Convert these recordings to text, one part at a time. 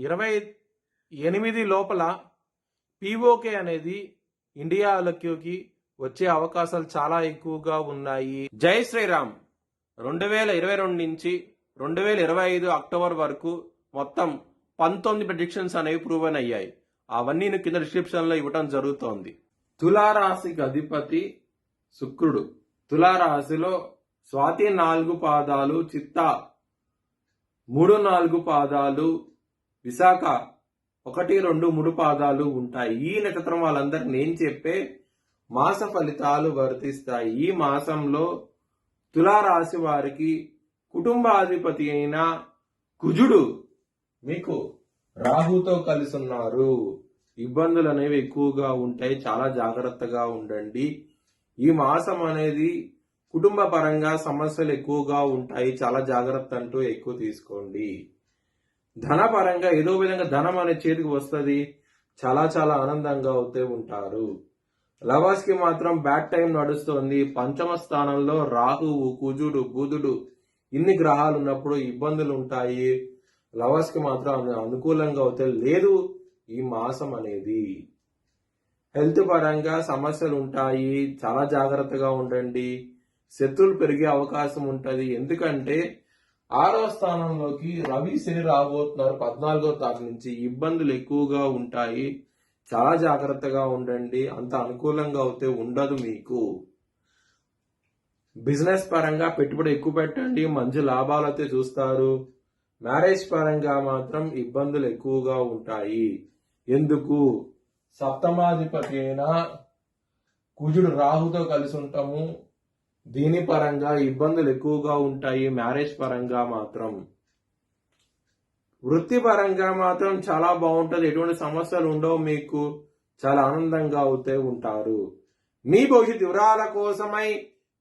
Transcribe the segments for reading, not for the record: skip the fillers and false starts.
2028 లోపల పీఓకే అనేది ఇండియాలోకి వచ్చే అవకాశాలు చాలా ఎక్కువగా ఉన్నాయి. జై శ్రీరామ్. 2022 నుంచి 2025 అక్టోబర్ వరకు మొత్తం 19 ప్రెడిక్షన్స్ అనేవి ప్రూవన్ అయ్యాయి. అవన్నీ నేను కింద డిస్క్రిప్షన్ లో ఇవ్వటం జరుగుతోంది. తులారాశికి అధిపతి శుక్రుడు. తులారాశిలో స్వాతి 4 పాదాలు, చిత్త 3-4 పాదాలు, విశాఖ 1-2-3 పాదాలు ఉంటాయి. ఈ నక్షత్రం వాళ్ళందరికి నేను చెప్పే మాస ఫలితాలు వర్తిస్తాయి. ఈ మాసంలో తులారాశి వారికి కుటుంబాధిపతి అయిన కుజుడు మీకు రాహుతో కలిసి ఉన్నారు. ఇబ్బందులు అనేవి ఎక్కువగా ఉంటాయి. చాలా జాగ్రత్తగా ఉండండి. ఈ మాసం అనేది కుటుంబ పరంగా సమస్యలు ఎక్కువగా ఉంటాయి. చాలా జాగ్రత్త అంటూ ఎక్కువ తీసుకోండి. ధన పరంగా ఏదో విధంగా ధనం అనే చేతికి వస్తుంది. చాలా చాలా ఆనందంగా అవుతూ ఉంటారు. లవర్స్ కి మాత్రం బ్యాడ్ టైం నడుస్తోంది. పంచమ స్థానంలో రాహువు, కుజుడు, బుధుడు ఇన్ని గ్రహాలు ఉన్నప్పుడు ఇబ్బందులు ఉంటాయి. లవర్స్ కి మాత్రం అనుకూలంగా అవుతే లేదు ఈ మాసం అనేది. హెల్త్ పరంగా సమస్యలు ఉంటాయి. చాలా జాగ్రత్తగా ఉండండి. శత్రువులు పెరిగే అవకాశం ఉంటది. ఎందుకంటే 6వ స్థానంలోకి రవి శని రాబోతున్నారు 14వ తారీఖు నుంచి. ఇబ్బందులు ఎక్కువగా ఉంటాయి. చాలా జాగ్రత్తగా ఉండండి. అంత అనుకూలంగా అవుతే ఉండదు మీకు. బిజినెస్ పరంగా పెట్టుబడి ఎక్కువ పెట్టండి. మంచి లాభాలు అయితే చూస్తారు. మ్యారేజ్ పరంగా మాత్రం ఇబ్బందులు ఎక్కువగా ఉంటాయి. ఎందుకు? సప్తమాధిపతి అయిన కుజుడు రాహుతో కలిసి ఉంటాము. దీని పరంగా ఇబ్బందులు ఎక్కువగా ఉంటాయి. మ్యారేజ్ పరంగా మాత్రం. వృత్తి పరంగా మాత్రం చాలా బాగుంటది. ఎటువంటి సమస్యలు ఉండవు మీకు. చాలా ఆనందంగా అవుతూ ఉంటారు. మీ భవిష్యత్ వివరాల కోసమై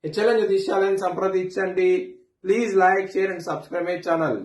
హెచ్ఎల్ఎన్ జ్యోతిష్యాలను సంప్రదించండి. Please like, share and subscribe my channel.